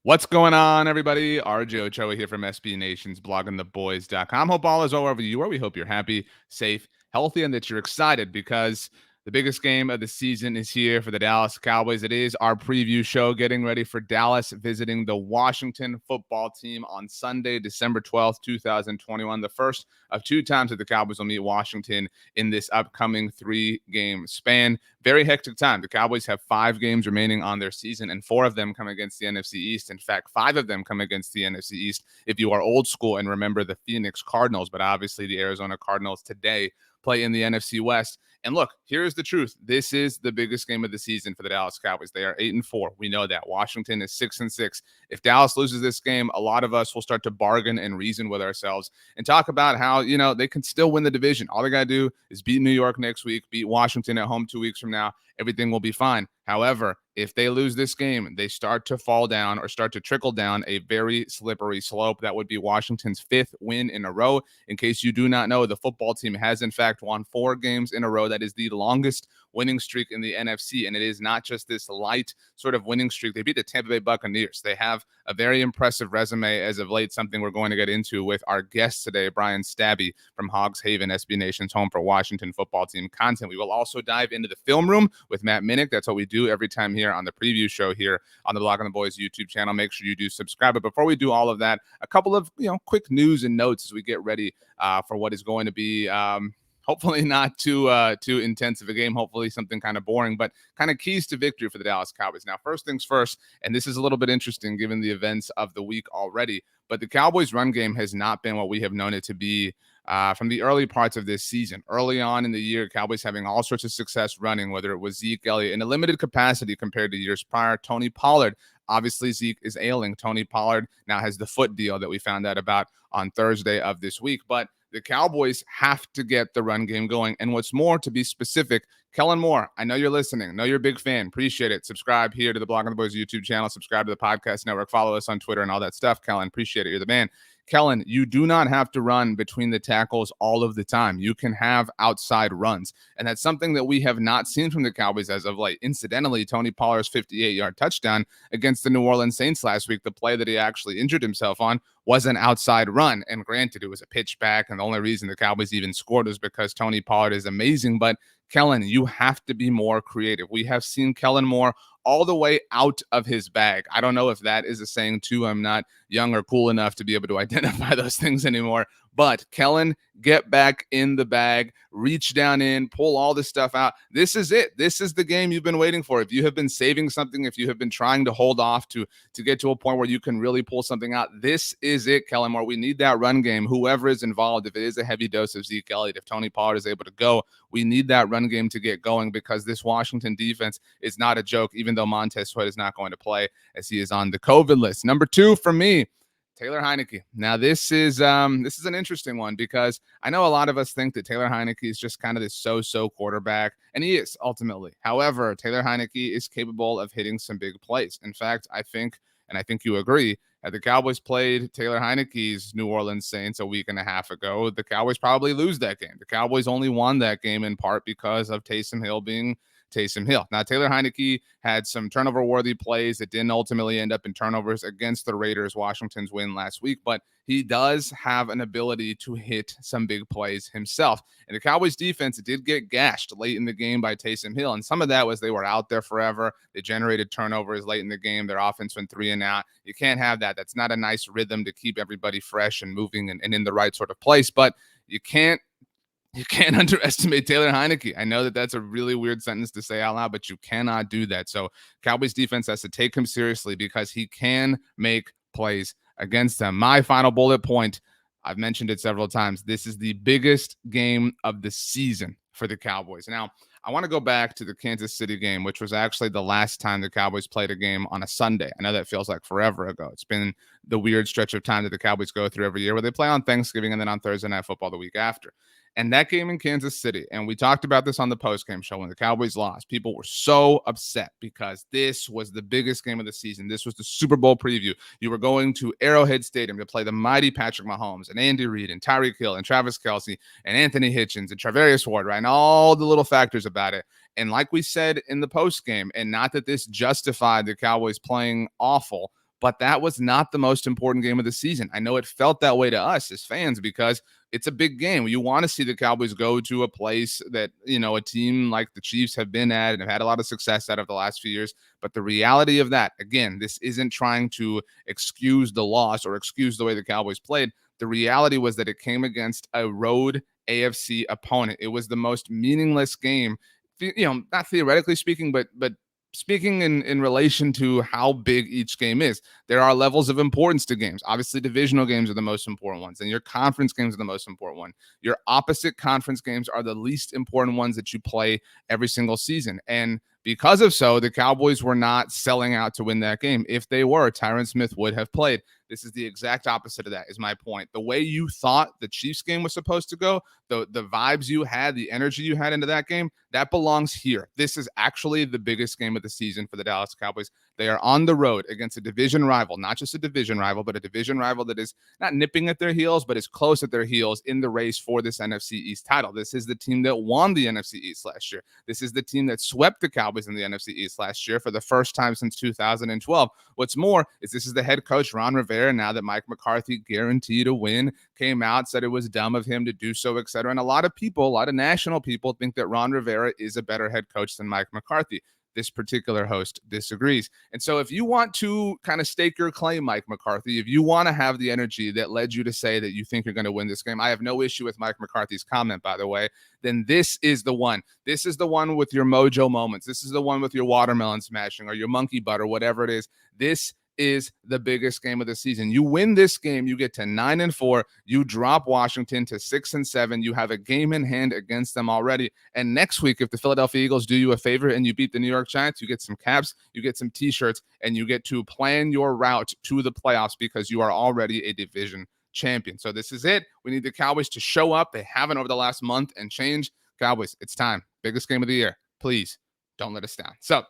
What's going on, everybody? RJ Ochoa here from SB Nation's bloggingtheboys.com. Hope all is well wherever you are. We hope you're happy, safe, healthy, and that you're excited because the biggest game of the season is here for the Dallas Cowboys. It is our preview show, getting ready for Dallas visiting the Washington football team on Sunday, December 12th, 2021. The first of two times that the Cowboys will meet Washington in this upcoming 3-game span. Very hectic time. The Cowboys have 5 games remaining on their season, and 4 of them come against the NFC East. In fact, 5 of them come against the NFC East if you are old school and remember the Phoenix Cardinals, but obviously the Arizona Cardinals today play in the NFC West. And look, here's the truth. This is the biggest game of the season for the Dallas Cowboys. They are 8-4. We know that. Washington is 6-6. If Dallas loses this game, a lot of us will start to bargain and reason with ourselves and talk about how, they can still win the division. All they got to do is beat New York next week, beat Washington at home 2 weeks from now. Everything will be fine. However, if they lose this game, they start to fall down or start to trickle down a very slippery slope. That would be Washington's 5th win in a row. In case you do not know, the football team has, in fact, won 4 games in a row. That is the longest winning streak in the NFC, and it is not just this light sort of winning streak. They beat the Tampa Bay Buccaneers. They have a very impressive resume as of late, something we're going to get into with our guest today, Brian Stabby from Hogs Haven, SB Nation's home for Washington football team content. We will also dive into the film room with Matt Minnick. That's what we do every time here on the preview show here on the Blogging the Boys YouTube channel. Make sure you do subscribe. But before we do all of that, a couple of quick news and notes as we get ready for what is going to be hopefully not too intense of a game, hopefully something kind of boring, but kind of keys to victory for the Dallas Cowboys. Now, first things first, and this is a little bit interesting given the events of the week already, but the Cowboys' run game has not been what we have known it to be from the early parts of this season. Early on in the year, Cowboys having all sorts of success running, whether it was Zeke Elliott in a limited capacity compared to years prior, Tony Pollard. Obviously, Zeke is ailing. Tony Pollard now has the foot deal that we found out about on Thursday of this week, but the Cowboys have to get the run game going. And what's more, to be specific, Kellen Moore, I know you're listening. I know you're a big fan. Appreciate it. Subscribe here to the Blogging the Boys YouTube channel. Subscribe to the podcast network. Follow us on Twitter and all that stuff. Kellen, appreciate it. You're the man. Kellen, you do not have to run between the tackles all of the time. You can have outside runs. And that's something that we have not seen from the Cowboys as of late. Incidentally, Tony Pollard's 58-yard touchdown against the New Orleans Saints last week, the play that he actually injured himself on, was an outside run. And granted, it was a pitch back. And the only reason the Cowboys even scored was because Tony Pollard is amazing. But Kellen, you have to be more creative. We have seen Kellen Moore all the way out of his bag. I don't know if that is a saying too. I'm not young or cool enough to be able to identify those things anymore. But Kellen, get back in the bag, reach down in, pull all this stuff out. This is it. This is the game you've been waiting for. If you have been saving something, if you have been trying to hold off to get to a point where you can really pull something out, this is it, Kellen Moore. We need that run game. Whoever is involved, if it is a heavy dose of Zeke Elliott, if Tony Pollard is able to go, we need that run game to get going because this Washington defense is not a joke, even though Montez Sweat is not going to play as he is on the COVID list. Number 2 for me, Taylor Heinicke. Now, this is an interesting one because I know a lot of us think that Taylor Heinicke is just kind of this so-so quarterback, and he is ultimately. However, Taylor Heinicke is capable of hitting some big plays. In fact, I think you agree, had the Cowboys played Taylor Heinicke's New Orleans Saints a week and a half ago, the Cowboys probably lose that game. The Cowboys only won that game in part because of Taysom Hill being Taysom Hill. Now, Taylor Heinicke had some turnover-worthy plays that didn't ultimately end up in turnovers against the Raiders, Washington's win last week, but he does have an ability to hit some big plays himself. And the Cowboys defense did get gashed late in the game by Taysom Hill, and some of that was they were out there forever. They generated turnovers late in the game. Their offense went 3 and out. You can't have that. That's not a nice rhythm to keep everybody fresh and moving and in the right sort of place, but you can't underestimate Taylor Heinicke. I know that that's a really weird sentence to say out loud, but you cannot do that. So Cowboys defense has to take him seriously because he can make plays against them. My final bullet point, I've mentioned it several times. This is the biggest game of the season for the Cowboys. Now, I want to go back to the Kansas City game, which was actually the last time the Cowboys played a game on a Sunday. I know that feels like forever ago. It's been the weird stretch of time that the Cowboys go through every year where they play on Thanksgiving and then on Thursday Night Football the week after. And that game in Kansas City, and we talked about this on the postgame show when the Cowboys lost, people were so upset because this was the biggest game of the season. This was the Super Bowl preview. You were going to Arrowhead Stadium to play the mighty Patrick Mahomes and Andy Reid and Tyreek Hill and Travis Kelce and Anthony Hitchens and Travarius Ward, right? And all the little factors about it. And like we said in the postgame, and not that this justified the Cowboys playing awful, but that was not the most important game of the season. I know it felt that way to us as fans because it's a big game. You want to see the Cowboys go to a place that, a team like the Chiefs have been at and have had a lot of success out of the last few years. But the reality of that, again, this isn't trying to excuse the loss or excuse the way the Cowboys played. The reality was that it came against a road AFC opponent. It was the most meaningless game, not theoretically speaking, but speaking in relation to how big each game is. There are levels of importance to games. Obviously, divisional games are the most important ones, and your conference games are the most important one. Your opposite conference games are the least important ones that you play every single season. And because of so, the Cowboys were not selling out to win that game. If they were, Tyron Smith would have played. This is the exact opposite of that, is my point. The way you thought the Chiefs game was supposed to go, the vibes you had, the energy you had into that game, that belongs here. This is actually the biggest game of the season for the Dallas Cowboys. They are on the road against a division rival, not just a division rival, but a division rival that is not nipping at their heels, but is close at their heels in the race for this NFC East title. This is the team that won the NFC East last year. This is the team that swept the Cowboys in the NFC East last year for the first time since 2012. What's more is this is the head coach, Ron Rivera, now that Mike McCarthy guaranteed a win, came out, said it was dumb of him to do so, etc. And a lot of people, a lot of national people think that Ron Rivera is a better head coach than Mike McCarthy. This particular host disagrees. And so if you want to kind of stake your claim, Mike McCarthy, if you want to have the energy that led you to say that you think you're going to win this game, I have no issue with Mike McCarthy's comment, by the way, then this is the one. This is the one with your mojo moments. This is the one with your watermelon smashing or your monkey butter, whatever it is. This is the biggest game of the season. You win this game, you get to 9-4. You drop Washington to 6-7. You have a game in hand against them already. And next week, if the Philadelphia Eagles do you a favor and you beat the New York Giants, you get some caps, you get some t-shirts, and you get to plan your route to the playoffs because you are already a division champion. So this is it. We need the Cowboys to show up. They haven't over the last month and change. Cowboys, it's time. Biggest game of the year. Please don't let us down. So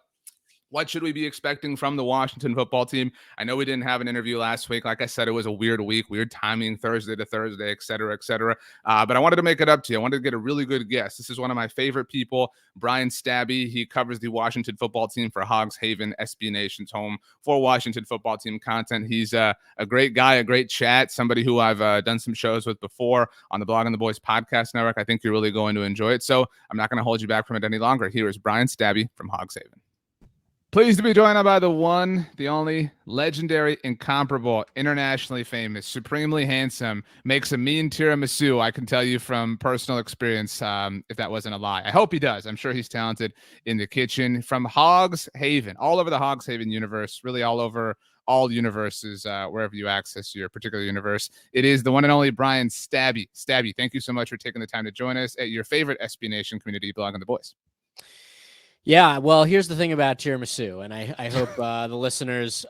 what should we be expecting from the Washington football team? I know we didn't have an interview last week. Like I said, it was a weird week, weird timing, Thursday to Thursday, et cetera, et cetera. But I wanted to make it up to you. I wanted to get a really good guest. This is one of my favorite people, Brian Stabby. He covers the Washington football team for Hogs Haven, SB Nation's home for Washington football team content. He's a great guy, a great chat, somebody who I've done some shows with before on the Blog on the Boys podcast network. I think you're really going to enjoy it. So I'm not going to hold you back from it any longer. Here is Brian Stabby from Hogs Haven. Pleased to be joined by the one, the only, legendary, incomparable, internationally famous, supremely handsome, makes a mean tiramisu. I can tell you from personal experience, if that wasn't a lie. I hope he does. I'm sure he's talented in the kitchen. From Hogs Haven, all over the Hogs Haven universe, really all over all universes, wherever you access your particular universe. It is the one and only Brian Stabby. Stabby, thank you so much for taking the time to join us at your favorite SB Nation community, Blog on the Boys. Yeah, well, here's the thing about tiramisu, and I hope the listeners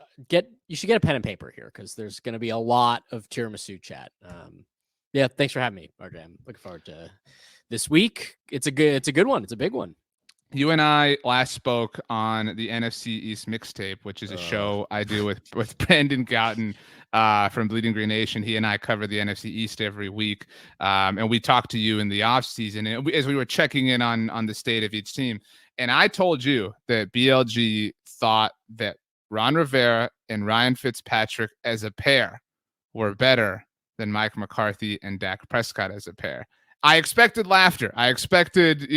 you should get a pen and paper here because there's going to be a lot of tiramisu chat. Yeah, thanks for having me, RJ. I'm looking forward to this week. It's a good one. It's a big one. You and I last spoke on the NFC East mixtape, which is a show I do with Brandon Gouton from Bleeding Green Nation. He and I cover the NFC East every week, and we talked to you in the off season as we were checking in on the state of each team. And I told you that BLG thought that Ron Rivera and Ryan Fitzpatrick as a pair were better than Mike McCarthy and Dak Prescott as a pair. I expected laughter. I expected,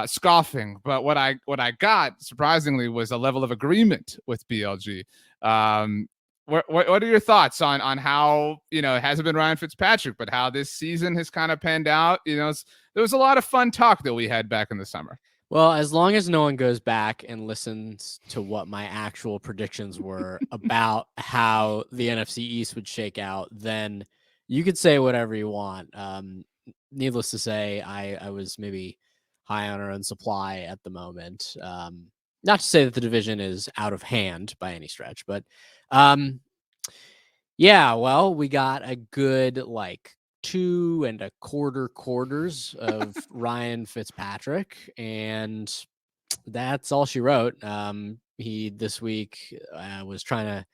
scoffing, but what I got surprisingly was a level of agreement with BLG. What are your thoughts on how, it hasn't been Ryan Fitzpatrick, but how this season has kind of panned out? There was a lot of fun talk that we had back in the summer. Well, as long as no one goes back and listens to what my actual predictions were about how the NFC East would shake out, then you could say whatever you want. Needless to say, I was maybe high on our own supply at the moment. Not to say that the division is out of hand by any stretch, but yeah, well, we got a good 2.25 quarters of Ryan Fitzpatrick, and that's all she wrote. He this week was trying to,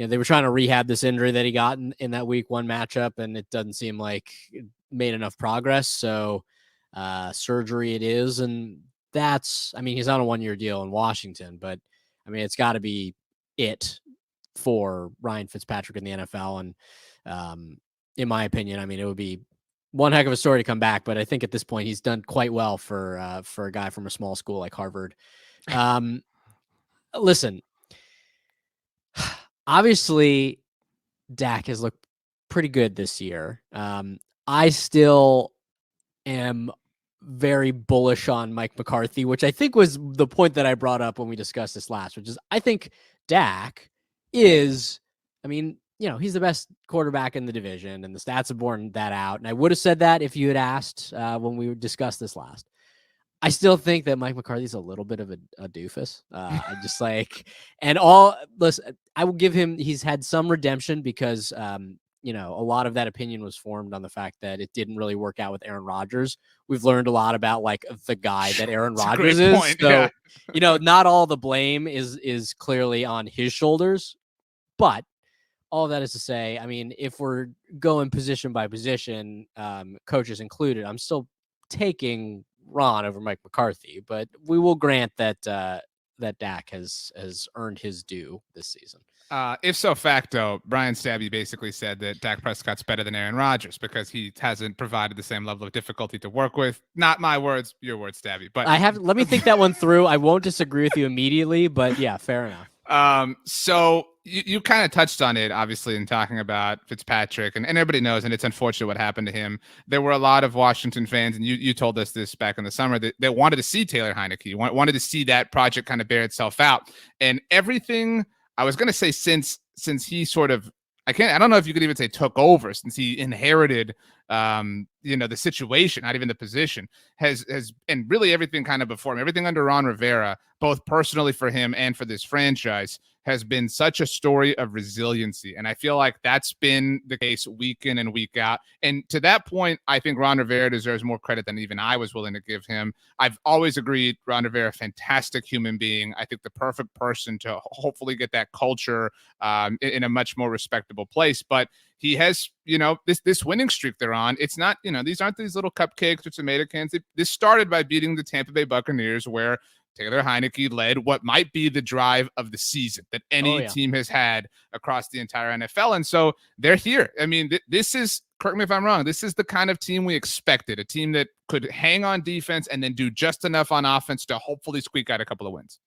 they were trying to rehab this injury that he got in that week 1 matchup, and it doesn't seem like it made enough progress. So surgery it is, and he's on a 1-year deal in Washington, but it's got to be it for Ryan Fitzpatrick in the NFL. And in my opinion, I mean, it would be one heck of a story to come back, but I think at this point he's done quite well for a guy from a small school like Harvard. Listen, obviously Dak has looked pretty good this year. I still am very bullish on Mike McCarthy, which I think was the point that I brought up when we discussed this last, which is I think Dak is, I mean, he's the best quarterback in the division, and the stats have borne that out. And I would have said that if you had asked when we discussed this last. I still think that Mike McCarthy's a little bit of a doofus. I just listen, I will give him, he's had some redemption because, a lot of that opinion was formed on the fact that it didn't really work out with Aaron Rodgers. We've learned a lot about like the guy that Aaron Rodgers is. Point, so, not all the blame is clearly on his shoulders, but all that is to say, I mean, if we're going position by position, coaches included, I'm still taking Ron over Mike McCarthy, but we will grant that that Dak has earned his due this season. If so facto, Brian Stabby basically said that Dak Prescott's better than Aaron Rodgers because he hasn't provided the same level of difficulty to work with. Not my words, your words, Stabby. But let me think that one through. I won't disagree with you immediately, but yeah, fair enough. So you kind of touched on it, obviously, in talking about Fitzpatrick, and everybody knows, and it's unfortunate what happened to him. There were a lot of Washington fans, and you told us this back in the summer, that they wanted to see Taylor Heineke, wanted to see that project kind of bear itself out. And everything, I was going to say, since he sort of, I don't know if you could even say took over, since he inherited, the situation, not even the position, has and really everything kind of before him, everything under Ron Rivera, both personally for him and for this franchise, has been such a story of resiliency. And I feel like that's been the case week in and week out. And to that point, I think Ron Rivera deserves more credit than even I was willing to give him. I've always agreed Ron Rivera, fantastic human being. I think the perfect person to hopefully get that culture in a much more respectable place. But he has, this winning streak they're on. It's not, these aren't these little cupcakes or tomato cans. This started by beating the Tampa Bay Buccaneers, where Taylor Heineke led what might be the drive of the season that any team has had across the entire NFL. And so they're here. I mean, this is, correct me if I'm wrong, this is the kind of team we expected, a team that could hang on defense and then do just enough on offense to hopefully squeak out a couple of wins.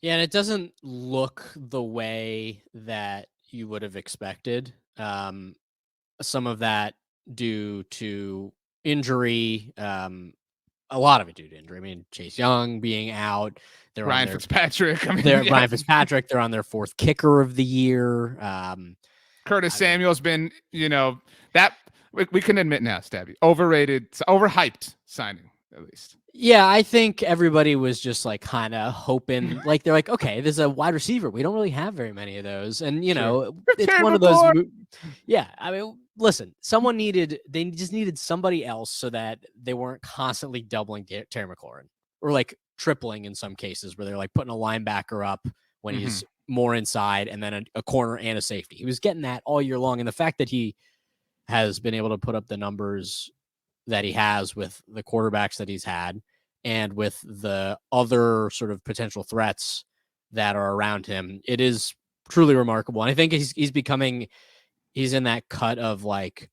Yeah, and it doesn't look the way that you would have expected. Some of that due to injury, a lot of it due to injury. I mean, Chase Young being out. Ryan Fitzpatrick. Ryan Fitzpatrick. They're on their fourth kicker of the year. Curtis Samuel's been, that we can admit now, Stabby, overrated, overhyped signing at least. Yeah, I think everybody was just like kind of hoping, like they're like, okay, there's a wide receiver. We don't really have very many of those, and it's one of those. Yeah, I mean, listen, they just needed somebody else so that they weren't constantly doubling Terry McLaurin or like tripling in some cases where they're like putting a linebacker up when he's more inside and then a corner and a safety. He was getting that all year long, and the fact that he has been able to put up the numbers that he has with the quarterbacks that he's had and with the other sort of potential threats that are around him, it is truly remarkable. And I think he's in that cut of like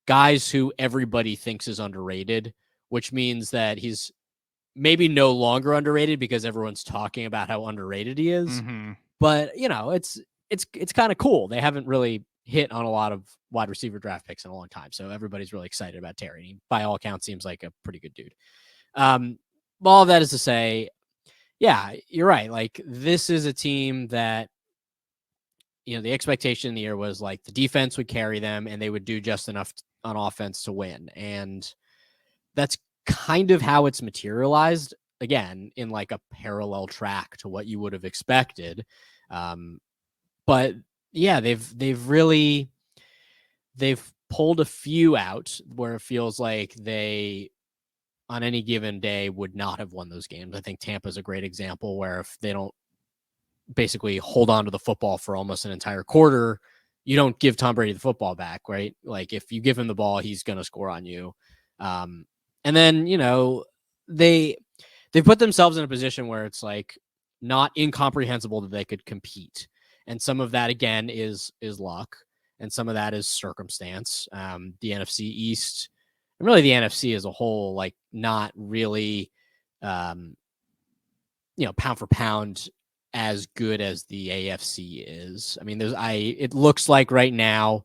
guys who everybody thinks is underrated, which means that he's maybe no longer underrated because everyone's talking about how underrated he is. But it's kind of cool. They haven't really hit on a lot of wide receiver draft picks in a long time. So everybody's really excited about Terry. He, by all accounts, seems like a pretty good dude. All of that is to say, yeah, you're right. Like, this is a team that, the expectation in the year was like the defense would carry them and they would do just enough on offense to win. And that's kind of how it's materialized, again, in like a parallel track to what you would have expected. But yeah, they've pulled a few out where it feels like they, on any given day, would not have won those games. I think Tampa's a great example where if they don't basically hold on to the football for almost an entire quarter, you don't give Tom Brady the football back, right? Like, if you give him the ball, he's going to score on you. And then, they put themselves in a position where it's like not incomprehensible that they could compete. And some of that again is luck, and some of that is circumstance. The NFC East, and really the NFC as a whole, like not really, pound for pound as good as the AFC is. I mean, it looks like right now,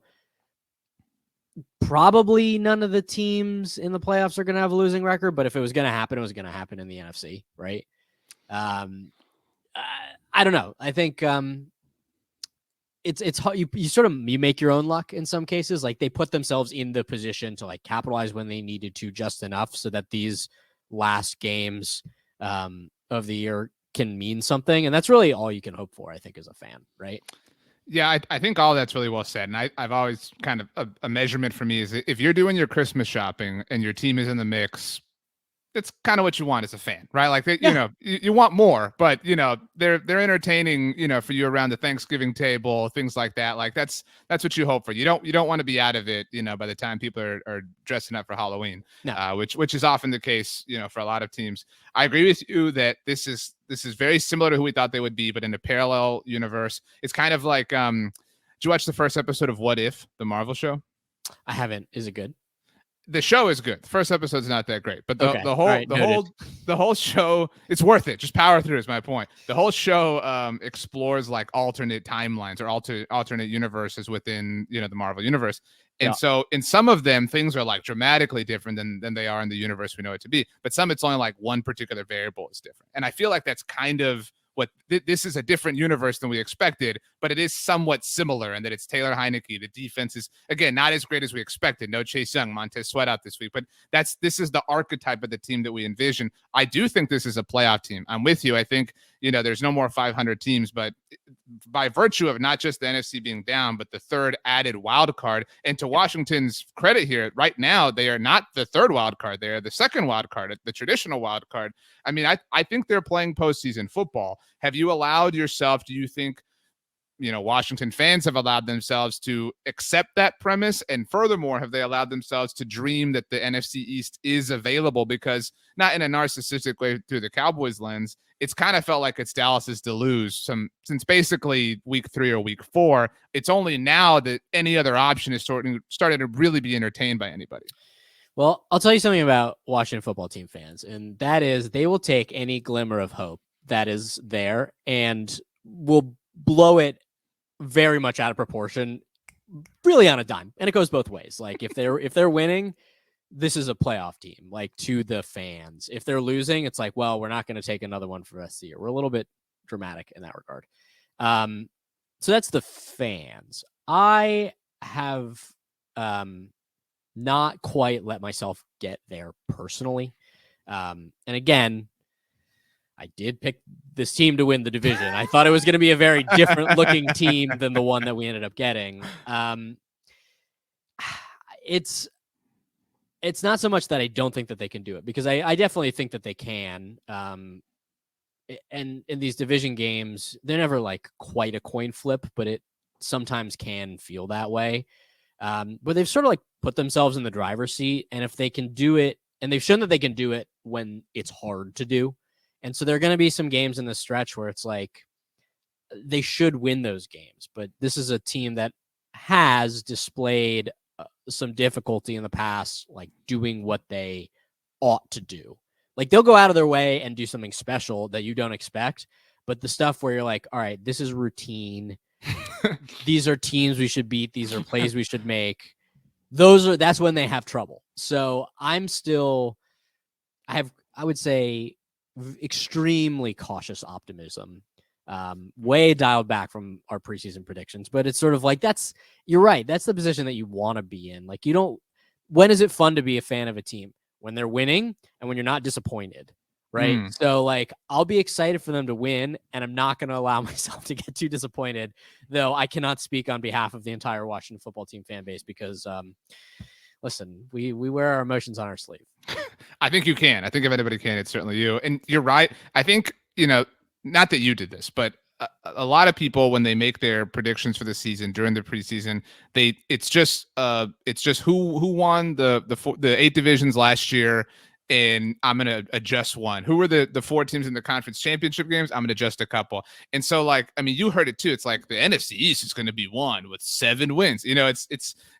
probably none of the teams in the playoffs are going to have a losing record, but if it was going to happen, it was going to happen in the NFC, right? I don't know. I think it's hard. You make your own luck in some cases. Like they put themselves in the position to like capitalize when they needed to just enough so that these last games of the year can mean something. And that's really all you can hope for, I think, as a fan, right? Yeah, I think all that's really well said. And I've always kind of a measurement for me is if you're doing your Christmas shopping and your team is in the mix, that's kind of what you want as a fan, right? Like, you want more, but they're entertaining, for you around the Thanksgiving table, things like that. Like that's what you hope for. You don't want to be out of it, by the time people are dressing up for Halloween, no. which is often the case, for a lot of teams. I agree with you that this is very similar to who we thought they would be, but in a parallel universe. It's kind of like, did you watch the first episode of What If, the Marvel show? I haven't. Is it good? The show is good. The first episode's not that great, but Okay. the whole show, it's worth it. Just power through is my point. The whole show explores like alternate timelines or alternate universes within the Marvel universe. And so in some of them, things are like dramatically different than they are in the universe we know it to be. But some, it's only like one particular variable is different. And I feel like that's kind of what this is, a different universe than we expected, but it is somewhat similar in that it's Taylor Heineke. The defense is, again, not as great as we expected. No Chase Young, Montez Sweat out this week, but this is the archetype of the team that we envision. I do think this is a playoff team. I'm with you. I think, there's no more 500 teams, but by virtue of not just the NFC being down, but the third added wild card, and to Washington's credit here, right now, they are not the third wild card. They are the second wild card, the traditional wild card. I mean, I think they're playing postseason football. Have you allowed yourself, do you think, Washington fans have allowed themselves to accept that premise? And furthermore, have they allowed themselves to dream that the NFC East is available? Because not in a narcissistic way through the Cowboys lens, it's kind of felt like it's Dallas's to lose since basically week 3 or week 4. It's only now that any other option is starting to really be entertained by anybody. Well, I'll tell you something about Washington football team fans, and that is they will take any glimmer of hope that is there and will blow it very much out of proportion, really on a dime. And it goes both ways. Like if they're winning, this is a playoff team, like to the fans. If they're losing, it's like, well, we're not going to take another one for the rest of the year. We're a little bit dramatic in that regard. So that's the fans. I have not quite let myself get there personally. And again, I did pick this team to win the division. I thought it was going to be a very different looking team than the one that we ended up getting. It's not so much that I don't think that they can do it, because I definitely think that they can. And in these division games, they're never like quite a coin flip, but it sometimes can feel that way. But they've sort of like put themselves in the driver's seat, and if they can do it, and they've shown that they can do it when it's hard to do. And so there are going to be some games in the stretch where it's like they should win those games. But this is a team that has displayed some difficulty in the past, like doing what they ought to do. Like they'll go out of their way and do something special that you don't expect. But the stuff where you're like, all right, this is routine. These are teams we should beat. These are plays we should make. That's when they have trouble. So I would say, extremely cautious optimism, way dialed back from our preseason predictions, but it's sort of like, you're right. That's the position that you want to be in. Like when is it fun to be a fan of a team? When they're winning and when you're not disappointed, right? So like, I'll be excited for them to win, and I'm not going to allow myself to get too disappointed, though I cannot speak on behalf of the entire Washington football team fan base because, listen, we wear our emotions on our sleeve. I think you can. I think if anybody can, it's certainly you. And you're right. I think, not that you did this, but a lot of people, when they make their predictions for the season during the preseason, it's just who won the 8 divisions last year, and I'm going to adjust one. Who were the 4 teams in the conference championship games? I'm going to adjust a couple. And so, like, I mean, you heard it too. It's like the NFC East is going to be won with 7 wins. You know, it's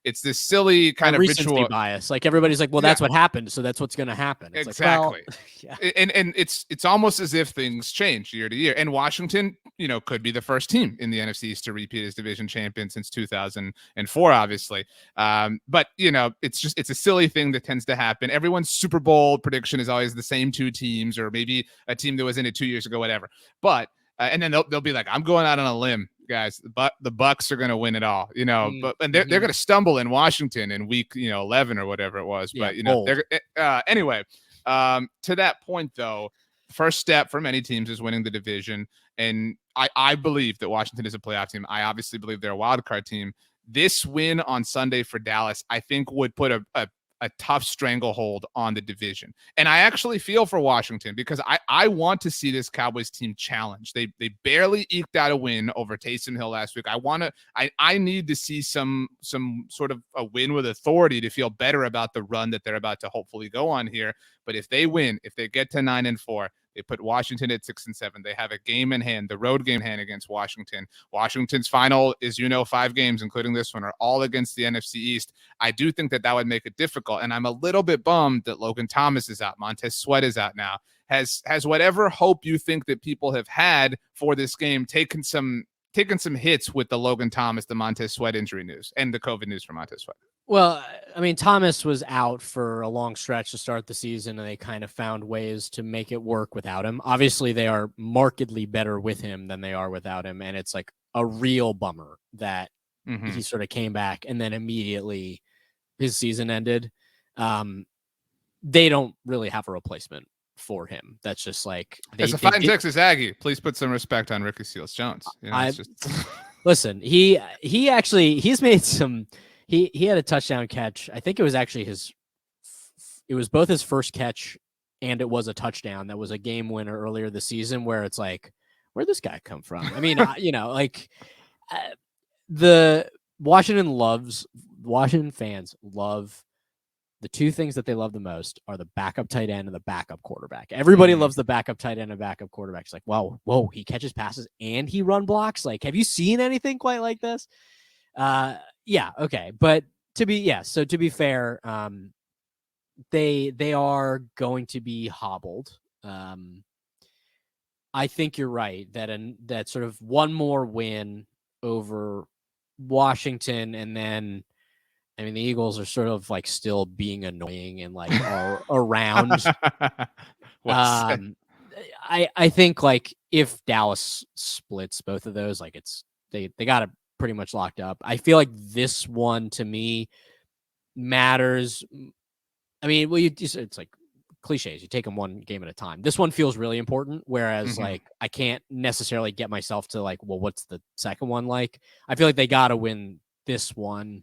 this silly kind of recency ritual bias. Like everybody's like, well, that's what happened, so that's what's going to happen. It's exactly. Like, well, yeah. And it's almost as if things change year to year. And Washington, you know, could be the first team in the NFC East to repeat as division champion since 2004, obviously. But you know, it's a silly thing that tends to happen. Everyone's Super Bowl prediction is always the same 2 teams, or maybe a team that was in it 2 years ago, whatever. But and then they'll be like, I'm going out on a limb, guys. But the Bucks are going to win it all, you know. And they're going to stumble in Washington in week 11 or whatever it was. Yeah, but you know, anyway. To that point, though, first step for many teams is winning the division, and I believe that Washington is a playoff team. I obviously believe they're a wild card team. This win on Sunday for Dallas, I think, would put a tough stranglehold on the division. And I actually feel for Washington because I want to see this Cowboys team challenge. They barely eked out a win over Taysom Hill last week. I need to see some sort of a win with authority to feel better about the run that they're about to hopefully go on here. But if they win, if they get to 9-4, they put Washington at 6-7. They have a game in hand, the road game in hand against Washington. Washington's final is, 5 games, including this one, are all against the NFC East. I do think that would make it difficult. And I'm a little bit bummed that Logan Thomas is out. Montez Sweat is out now. Has whatever hope you think that people have had for this game taken some hits with the Logan Thomas, the Montez Sweat injury news and the COVID news for Montez Sweat? Well, I mean, Thomas was out for a long stretch to start the season, and they kind of found ways to make it work without him. Obviously, they are markedly better with him than they are without him, and it's like a real bummer that he sort of came back and then immediately his season ended. They don't really have a replacement for him. That's just like as a fine Texas Aggie, please put some respect on Ricky Seals-Jones. Listen, he's made some. He had a touchdown catch. I think it was actually it was both his first catch and it was a touchdown. That was a game winner earlier this season where it's like, where'd this guy come from? I mean, the Washington fans love the 2 things that they love the most are the backup tight end and the backup quarterback. Everybody loves the backup tight end and backup quarterback. It's like, wow, whoa, he catches passes and he run blocks. Like, have you seen anything quite like this? Yeah, okay. But to be fair, they are going to be hobbled. I think you're right that sort of one more win over Washington, and then I mean the Eagles are sort of like still being annoying and like are around. I think like if Dallas splits both of those, like they got it pretty much locked up. I feel like this one to me matters. I mean, it's like cliches. You take them one game at a time. This one feels really important. Whereas like, I can't necessarily get myself to like, well, what's the second one like? I feel like they got to win this one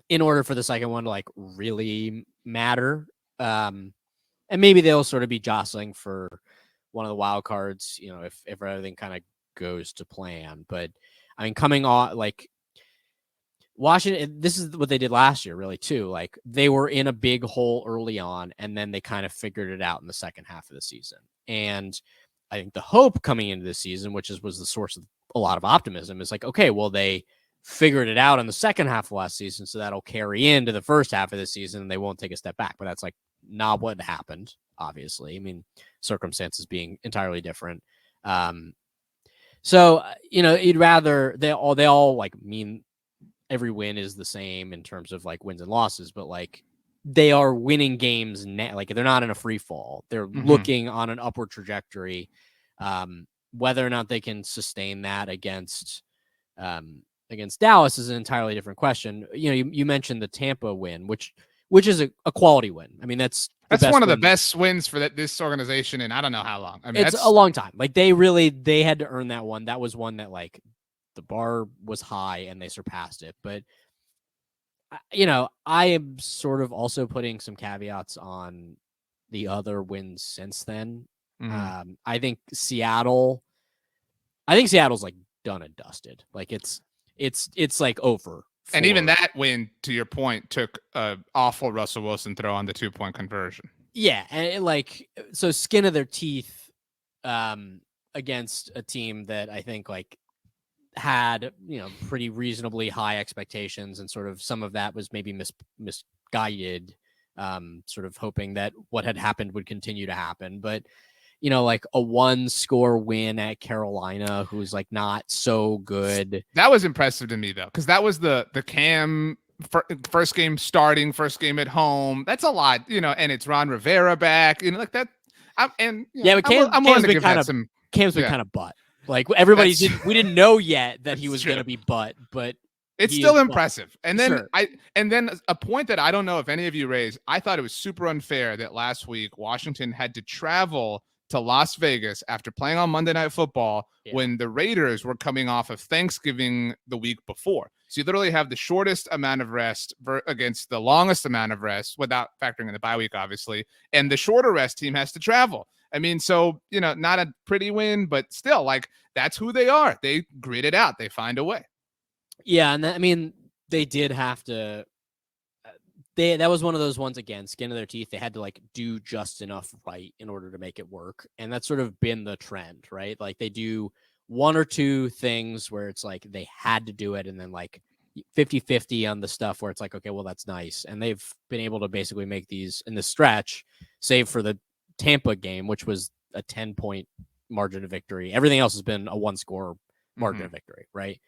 in order for the second one to like really matter. And maybe they'll sort of be jostling for one of the wild cards, if everything kind of goes to plan. But I mean, coming on like Washington, this is what they did last year, really, too. Like they were in a big hole early on, and then they kind of figured it out in the second half of the season. And I think the hope coming into this season, which was the source of a lot of optimism, is like, okay, well, they figured it out in the second half of last season, so that'll carry into the first half of the season, and they won't take a step back. But that's like not what happened, obviously. I mean, circumstances being entirely different. So, you'd rather they all like mean every win is the same in terms of like wins and losses, but like they are winning games now. Like they're not in a free fall. They're looking on an upward trajectory. Whether or not they can sustain that against Dallas is an entirely different question. You mentioned the Tampa win, which is a quality win. I mean, that's one of the best wins for this organization in I don't know how long. I mean, it's a long time. Like they had to earn that one. That was one that like the bar was high and they surpassed it. But I am sort of also putting some caveats on the other wins since then. I think Seattle's like done and dusted. Like it's like over. And even that win, to your point, took an awful Russell Wilson throw on the 2-point conversion. Yeah, and so skin of their teeth against a team that I think had pretty reasonably high expectations, and sort of some of that was maybe misguided, sort of hoping that what had happened would continue to happen. But a 1-score win at Carolina, who's not so good. That was impressive to me though, because that was the Cam first game starting, first game at home. That's a lot, and it's Ron Rivera back, like that. But I'm willing to give that some. Cam's been kind of butt. We didn't know yet that he was going to be butt, but it's still impressive. And then a point that I don't know if any of you raised, I thought it was super unfair that last week Washington had to travel to Las Vegas after playing on Monday Night Football when the Raiders were coming off of Thanksgiving the week before. So you literally have the shortest amount of rest against the longest amount of rest, without factoring in the bye week, obviously. And the shorter rest team has to travel. I mean, so, not a pretty win, but still, that's who they are. They grit it out. They find a way. Yeah, and they did have to. That was one of those ones, again, skin of their teeth. They had to do just enough right in order to make it work, and that's sort of been the trend, right? They do one or two things where it's they had to do it, and then 50-50 on the stuff where it's okay, well, that's nice, and they've been able to basically make these in the stretch, save for the Tampa game, which was a 10-point margin of victory. Everything else has been a 1-score margin of victory, right?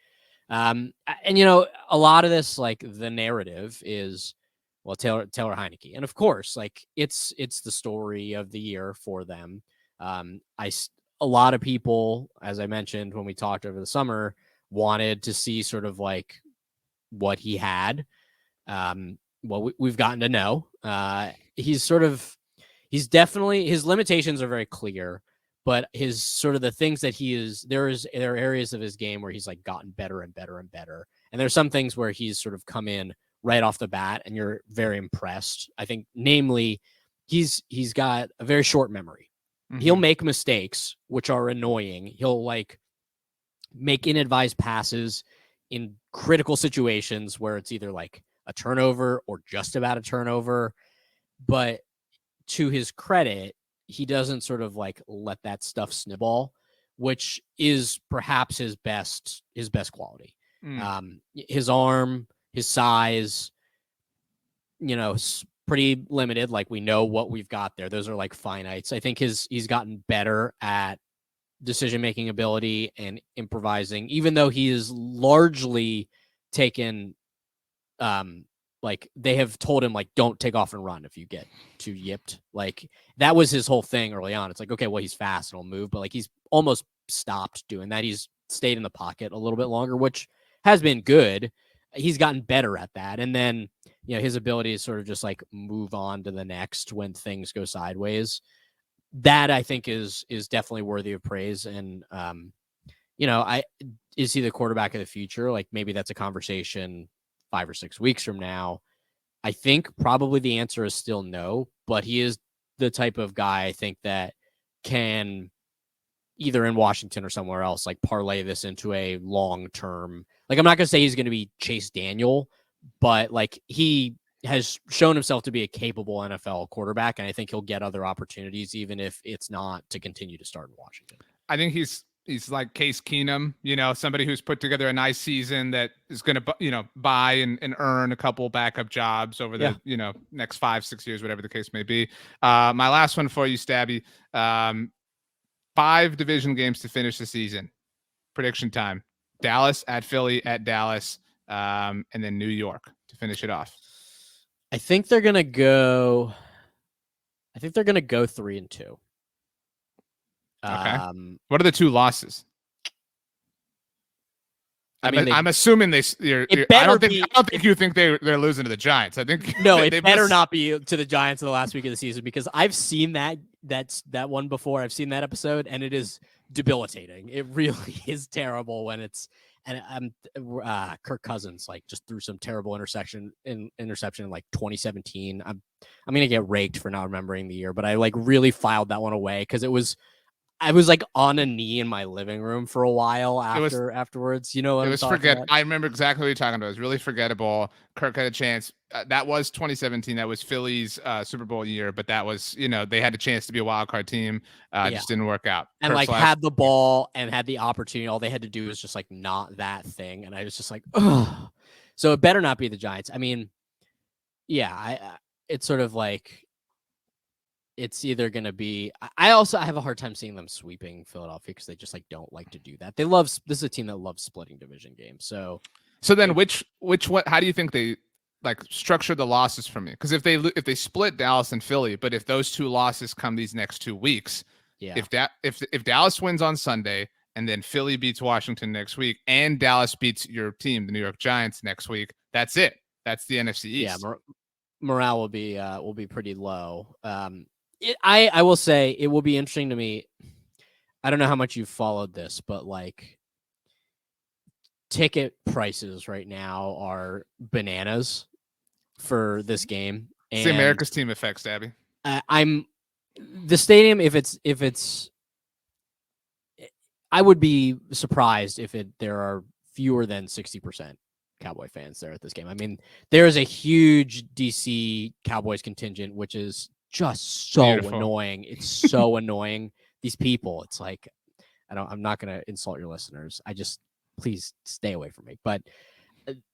And a lot of this, the narrative is, well, Taylor Heineke, and of course, it's the story of the year for them. A lot of people, as I mentioned when we talked over the summer, wanted to see sort of what he had. Well, we've gotten to know. He's definitely, his limitations are very clear, but his sort of the things that there are areas of his game where he's gotten better and better and better. And there's some things where he's sort of come in right off the bat and you're very impressed. I think, namely, he's got a very short memory. Mm-hmm. He'll make mistakes, which are annoying. He'll make inadvised passes in critical situations where it's either a turnover or just about a turnover. But to his credit, he doesn't sort of let that stuff snowball, which is perhaps his best quality. His arm, his size, is pretty limited. We know what we've got there. Those are finites. I think he's gotten better at decision-making ability and improvising, even though he is largely taken, they have told him, don't take off and run if you get too yipped. That was his whole thing early on. It's okay, well, he's fast and he'll move, but he's almost stopped doing that. He's stayed in the pocket a little bit longer, which has been good. He's gotten better at that. And then, his ability to sort of just move on to the next when things go sideways. That I think is definitely worthy of praise. And, is he the quarterback of the future? Maybe that's a conversation 5 or 6 weeks from now. I think probably the answer is still no, but he is the type of guy I think that can, either in Washington or somewhere else, parlay this into a long-term, I'm not going to say he's going to be Chase Daniel, but he has shown himself to be a capable NFL quarterback, and I think he'll get other opportunities, even if it's not to continue to start in Washington. I think he's like Case Keenum, somebody who's put together a nice season that is going to, buy and earn a couple backup jobs over the, next 5-6 years, whatever the case may be. My last one for you, Stabby. 5 division games to finish the season. Prediction time. Dallas at Philly at Dallas, and then New York to finish it off. I think they're going to go 3-2. Okay. What are the 2 losses? I'm assuming I don't think you think they're losing to the Giants. I think it better not be to the Giants in the last week of the season, because I've seen that one before. I've seen that episode, and it is debilitating. It really is terrible when it's, and Kirk Cousins just threw some terrible interception in 2017. I'm gonna get raked for not remembering the year, but I really filed that one away because I was on a knee in my living room for a while afterwards. You know what it was I remember exactly what you're talking about. It was really forgettable. Kirk had a chance, that was 2017. That was Philly's Super Bowl year, but that was, they had a chance to be a wild card team. Just didn't work out. And Kirk's like had the ball and had the opportunity. All they had to do was just like not that thing. And I was just like, oh, so it better not be the Giants. I mean, yeah, it's sort of like it's either going to be. I have a hard time seeing them sweeping Philadelphia because they just like don't like to do that. This is a team that loves splitting division games. So then what? How do you think they like structure the losses for me? Because if they split Dallas and Philly, but if those two losses come these next 2 weeks, if Dallas wins on Sunday and then Philly beats Washington next week and Dallas beats your team, the New York Giants, next week, that's it. That's the NFC East. Yeah, morale will be pretty low. I will say it will be interesting to me. I don't know how much you've followed this, but like ticket prices right now are bananas for this game. It's the America's team effect, Stabby. The stadium, if it's I would be surprised if there are fewer than 60% Cowboy fans there at this game. I mean, there is a huge DC Cowboys contingent, which is just so annoying. It's so annoying. These people, it's like, I'm not going to insult your listeners. Please stay away from me. But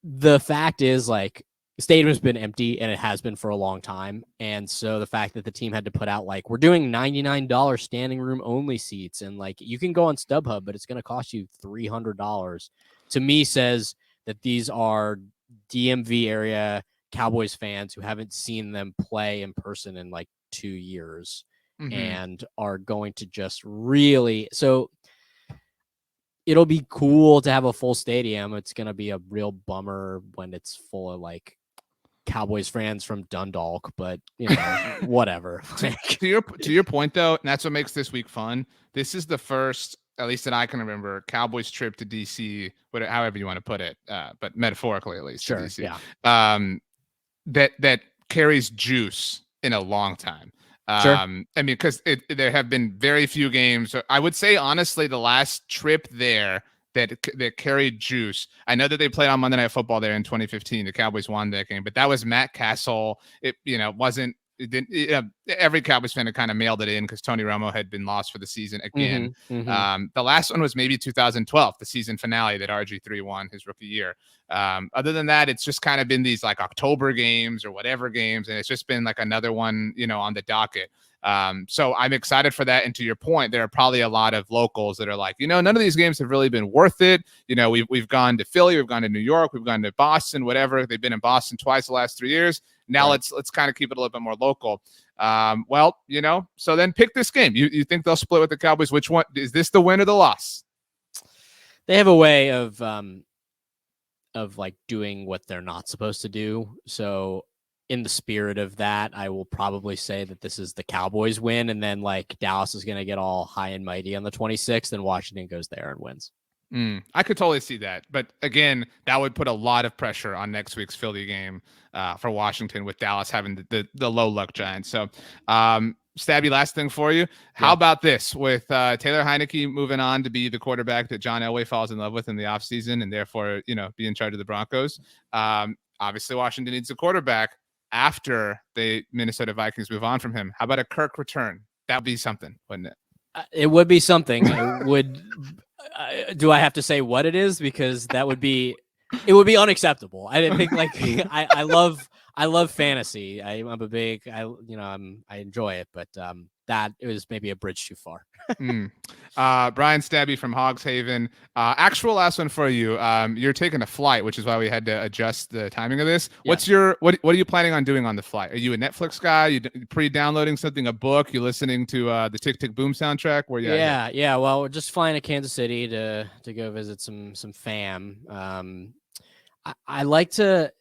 the fact is, like, the stadium has been empty, and it has been for a long time. And so the fact that the team had to put out, like, we're doing $99 standing room only seats, and like you can go on StubHub, but it's going to cost you $300, to me says that these are DMV area Cowboys fans who haven't seen them play in person in like 2 years and are going to just really. So it'll be cool to have a full stadium. It's going to be a real bummer when it's full of like Cowboys fans from Dundalk, but whatever. to your point though, and that's what makes this week fun. This is the first, at least that I can remember, Cowboys trip to DC, however you want to put it, but metaphorically at least, sure, to DC. Yeah. That carries juice in a long time. Sure. I mean, because there have been very few games. I would say honestly, the last trip there that carried juice. I know that they played on Monday Night Football there in 2015. The Cowboys won that game, but that was Matt Castle. It wasn't. It didn't. Every Cowboys fan had kind of mailed it in because Tony Romo had been lost for the season again. The last one was maybe 2012, the season finale that RG3 won his rookie year. Other than that, it's just kind of been these like October games or whatever games, and it's just been like another one, on the docket. So I'm excited for that. And to your point, there are probably a lot of locals that are like, none of these games have really been worth it. We've gone to Philly, we've gone to New York, we've gone to Boston, whatever. They've been in Boston twice the last 3 years. Now let's kind of keep it a little bit more local. So then pick this game. You think they'll split with the Cowboys? Which one is this, the win or the loss? They have a way of like doing what they're not supposed to do. So in the spirit of that, I will probably say that this is the Cowboys win, and then like Dallas is going to get all high and mighty on the 26th, and Washington goes there and wins. I could totally see that. But again, that would put a lot of pressure on next week's Philly game for Washington, with Dallas having the low luck Giants. So, Stabby, last thing for you. How about this with Taylor Heineke moving on to be the quarterback that John Elway falls in love with in the offseason and therefore, be in charge of the Broncos? Obviously, Washington needs a quarterback after the Minnesota Vikings move on from him. How about a Kirk return? That would be something, wouldn't it? It would be something. It would. Do I have to say what it is? Because it would be unacceptable. I didn't think like I love fantasy. I'm a big I enjoy it, but that it was maybe a bridge too far. Brian Stabby from Hogs Haven. Actual last one for you. You're taking a flight, which is why we had to adjust the timing of this. Yeah. What are you planning on doing on the flight? Are you a Netflix guy? You pre-downloading something, a book? You listening to the Tick Tick Boom soundtrack? Where you? Yeah. Well, we're just flying to Kansas City to go visit some fam. I like to.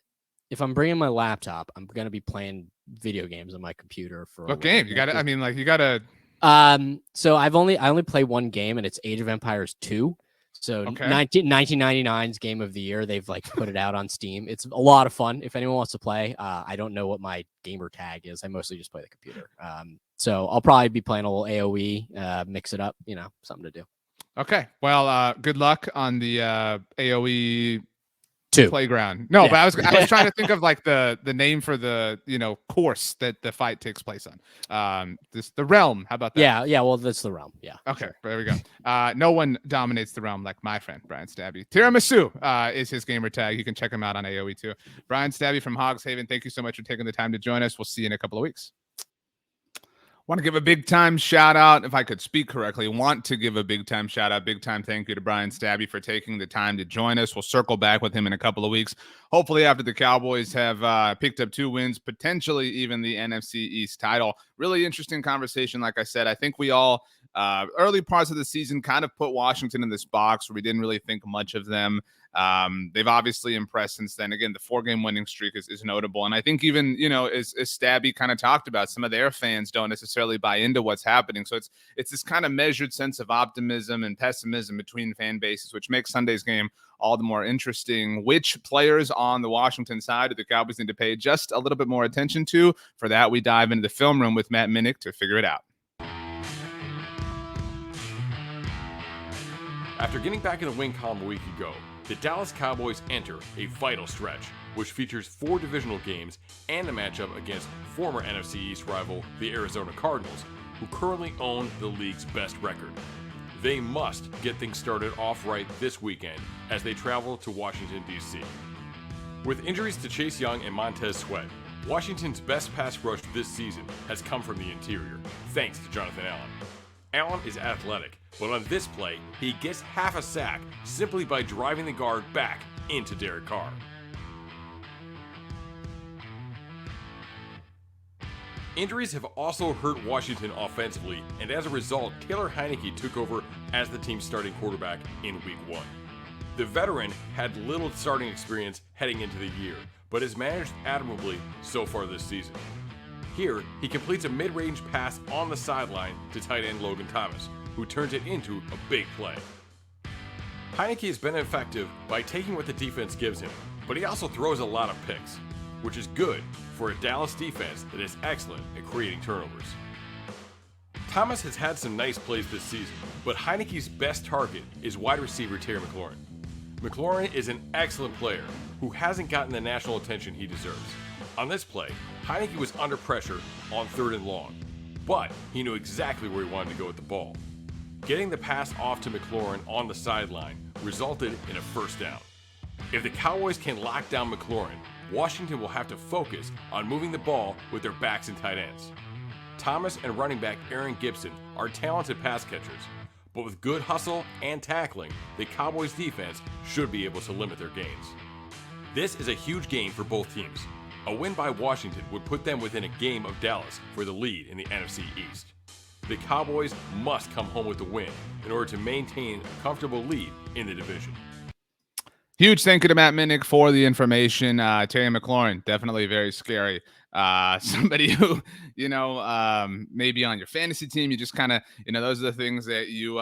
If I'm bringing my laptop, I'm gonna be playing video games on my computer for. What game? You got to. I mean, like you got to. So I only play one game, and it's Age of Empires 2. So 1999's Game of the Year. They've like put it out on Steam. It's a lot of fun. If anyone wants to play, I don't know what my gamer tag is. I mostly just play the computer. So I'll probably be playing a little AOE, mix it up, something to do. Okay. Well, good luck on the AOE 2. Playground. No, Yeah. but I was trying to think of like the name for the course that the fight takes place on. The realm. How about that? Yeah. Well, that's the realm. Yeah. Okay, Sure. there we go. No one dominates the realm like my friend Brian Stabby. Tiramisu is his gamer tag. You can check him out on AOE too. Brian Stabby from Hogs Haven. Thank you so much for taking the time to join us. We'll see you in a couple of weeks. Want to give a big time shout out, if I could speak correctly, big time thank you to Brian Stabby for taking the time to join us. We'll circle back with him in a couple of weeks, hopefully after the Cowboys have picked up 2 wins, potentially even the NFC East title. Really interesting conversation. Like I said, I think we all early parts of the season kind of put Washington in this box where we didn't really think much of them. They've obviously impressed since then. Again, the 4-game winning streak is notable. And I think even, as Stabby kind of talked about, some of their fans don't necessarily buy into what's happening. So it's this kind of measured sense of optimism and pessimism between fan bases, which makes Sunday's game all the more interesting. Which players on the Washington side of the Cowboys need to pay just a little bit more attention to? For that, we dive into the film room with Matt Minnick to figure it out. After getting back in the win column a week ago, the Dallas Cowboys enter a vital stretch, which features 4 divisional games and a matchup against former NFC East rival, the Arizona Cardinals, who currently own the league's best record. They must get things started off right this weekend as they travel to Washington, D.C. With injuries to Chase Young and Montez Sweat, Washington's best pass rush this season has come from the interior, thanks to Jonathan Allen. Allen is athletic, but on this play, he gets half a sack simply by driving the guard back into Derek Carr. Injuries have also hurt Washington offensively, and as a result, Taylor Heinicke took over as the team's starting quarterback in Week 1. The veteran had little starting experience heading into the year, but has managed admirably so far this season. Here, he completes a mid-range pass on the sideline to tight end Logan Thomas, who turns it into a big play. Heinicke has been effective by taking what the defense gives him, but he also throws a lot of picks, which is good for a Dallas defense that is excellent at creating turnovers. Thomas has had some nice plays this season, but Heinicke's best target is wide receiver Terry McLaurin. McLaurin is an excellent player who hasn't gotten the national attention he deserves. On this play, Heinicke was under pressure on 3rd and long, but he knew exactly where he wanted to go with the ball. Getting the pass off to McLaurin on the sideline resulted in a first down. If the Cowboys can lock down McLaurin, Washington will have to focus on moving the ball with their backs and tight ends. Thomas and running back Aaron Gibson are talented pass catchers, but with good hustle and tackling, the Cowboys defense should be able to limit their gains. This is a huge game for both teams. A win by Washington would put them within a game of Dallas for the lead in the NFC East. The Cowboys must come home with the win in order to maintain a comfortable lead in the division. Huge thank you to Matt Minnick for the information. Terry McLaurin, definitely very scary. Somebody who, maybe on your fantasy team, you just kind of, those are the things that you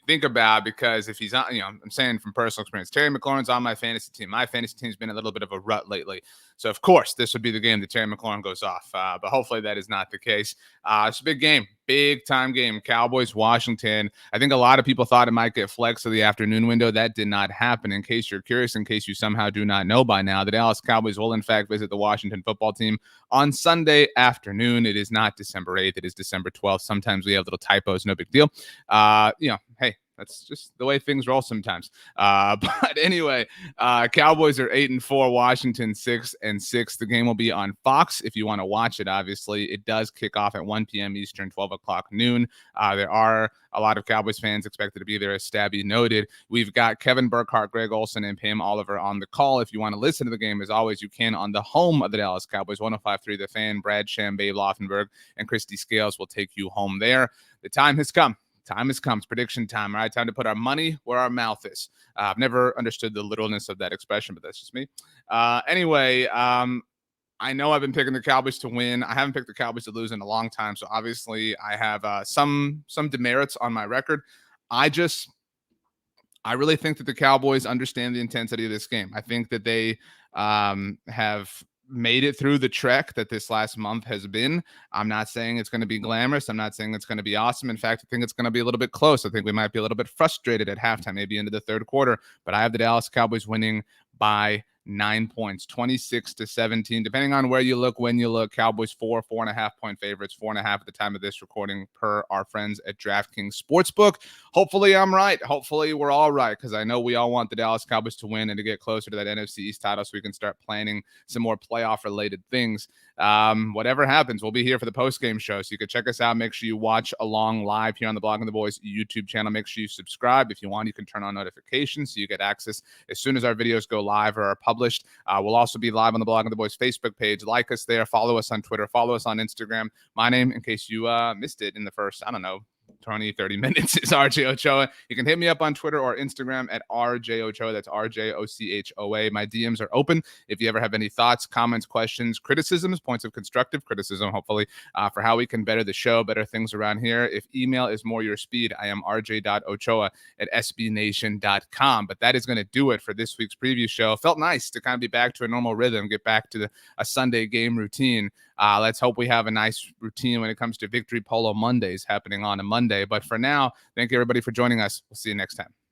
think about, because if he's on, I'm saying from personal experience, Terry McLaurin's on my fantasy team. My fantasy team's been a little bit of a rut lately. So, of course, this would be the game that Terry McLaurin goes off. But hopefully that is not the case. It's a big game, big time game. Cowboys, Washington. I think a lot of people thought it might get flexed to the afternoon window. That did not happen. In case you're curious, in case you somehow do not know by now, the Dallas Cowboys will, in fact, visit the Washington football team on Sunday afternoon. It is not December 8th. It is December 12th. Sometimes we have little typos. No big deal. Hey, that's just the way things roll sometimes. But anyway, Cowboys are 8-4, Washington 6-6. The game will be on Fox if you want to watch it. Obviously, it does kick off at 1 p.m. Eastern, 12 o'clock noon. There are a lot of Cowboys fans expected to be there, as Stabby noted. We've got Kevin Burkhardt, Greg Olson, and Pam Oliver on the call. If you want to listen to the game, as always, you can on the home of the Dallas Cowboys, 105.3 The Fan. Brad Sham, Babe Loffenberg, and Christy Scales will take you home there. The time has come. Time has come. It's prediction time. All right, time to put our money where our mouth is. I've never understood the literalness of that expression, but that's just me. Anyway, I know I've been picking the Cowboys to win. I haven't picked the Cowboys to lose in a long time, so obviously I have some demerits on my record. I really think that the Cowboys understand the intensity of this game. I think that they have made it through the trek that this last month has been. I'm not saying it's going to be glamorous. I'm not saying it's going to be awesome. In fact, I think it's going to be a little bit close. I think we might be a little bit frustrated at halftime, maybe into the third quarter, but I have the Dallas Cowboys winning by 9 points, 26-17, depending on where you look, when you look. Cowboys 4.5 point favorites, 4.5 at the time of this recording per our friends at DraftKings Sportsbook. Hopefully I'm right. Hopefully we're all right, because I know we all want the Dallas Cowboys to win and to get closer to that NFC East title so we can start planning some more playoff related things. Whatever happens, we'll be here for the post-game show, so you can check us out. Make sure you watch along live here on the Blogging the Boys YouTube channel. Make sure you subscribe. If you want, you can turn on notifications so you get access as soon as our videos go live or are published. We'll also be live on the Blogging the Boys Facebook page. Like us there. Follow us on Twitter. Follow us on Instagram. My name, in case you missed it in the first, 20-30 minutes, is RJ Ochoa. You can hit me up on Twitter or Instagram at RJ Ochoa. That's RJOCHOA. My DMs are open. If you ever have any thoughts, comments, questions, criticisms, points of constructive criticism, hopefully, for how we can better the show, better things around here. If email is more your speed, I am rj.ochoa@sbnation.com. But that is going to do it for this week's preview show. Felt nice to kind of be back to a normal rhythm, get back to a Sunday game routine. Let's hope we have a nice routine when it comes to Victory Polo Mondays happening on a Monday. But for now, thank you everybody for joining us. We'll see you next time.